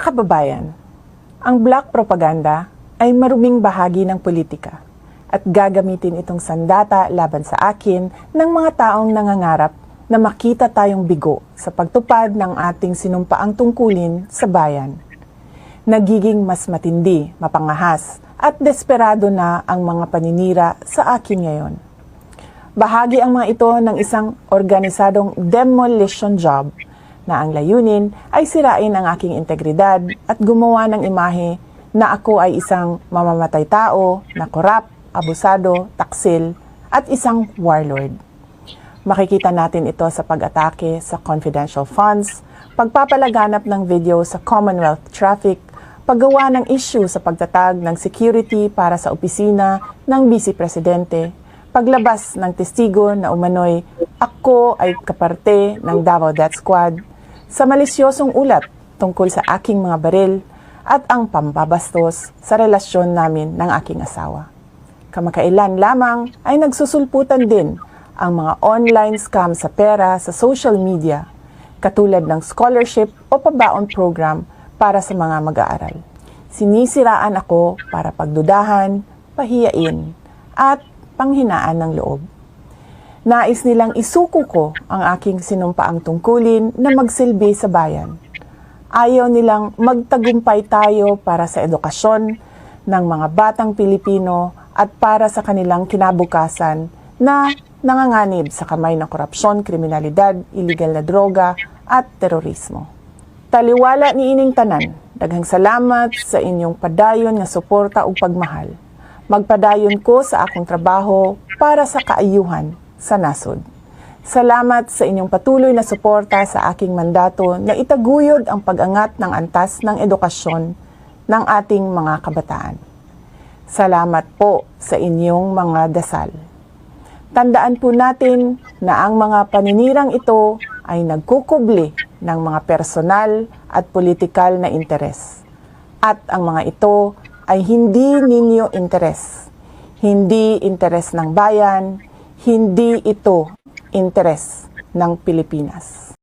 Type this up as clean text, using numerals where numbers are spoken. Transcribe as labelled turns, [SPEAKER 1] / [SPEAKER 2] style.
[SPEAKER 1] Mga kababayan, ang black propaganda ay maruming bahagi ng politika at gagamitin itong sandata laban sa akin ng mga taong nangangarap na makita tayong bigo sa pagtupad ng ating sinumpaang tungkulin sa bayan. Nagiging mas matindi, mapangahas at desperado na ang mga paninira sa akin ngayon. Bahagi ang mga ito ng isang organisadong demolition job na ang layunin ay sirain ang aking integridad at gumawa ng imahe na ako ay isang mamamatay tao na korap, abusado, taksil at isang warlord. Makikita natin ito sa pag-atake sa confidential funds, pagpapalaganap ng video sa Commonwealth traffic, paggawa ng issue sa pagtatag ng security para sa opisina ng Vice Presidente, paglabas ng testigo na umano'y ako ay kaparte ng Davao Death Squad, sa malisyosong ulat tungkol sa aking mga baril at ang pambabastos sa relasyon namin ng aking asawa. Kamakailan lamang ay nagsusulputan din ang mga online scam sa pera sa social media, katulad ng scholarship o pabaon program para sa mga mag-aaral. Sinisiraan ako para pagdudahan, pahiyain, at panghinaan ng loob. Nais nilang isuko ko ang aking sinumpaang tungkulin na magsilbi sa bayan. Ayaw nilang magtagumpay tayo para sa edukasyon ng mga batang Pilipino at para sa kanilang kinabukasan na nanganganib sa kamay ng korupsyon, kriminalidad, iligal na droga at terorismo. Taliwala ni ining tanan, daghang salamat sa inyong padayon nga suporta ug pagmahal. Magpadayon ko sa akong trabaho para sa kaayuhan sa nasod. Salamat sa inyong patuloy na suporta sa aking mandato na itaguyod ang pag-angat ng antas ng edukasyon ng ating mga kabataan. Salamat po sa inyong mga dasal. Tandaan po natin na ang mga paninirang ito ay nagkukubli ng mga personal at politikal na interes. At ang mga ito ay hindi ninyo interes. Hindi interes ng bayan, hindi ito interes ng Pilipinas.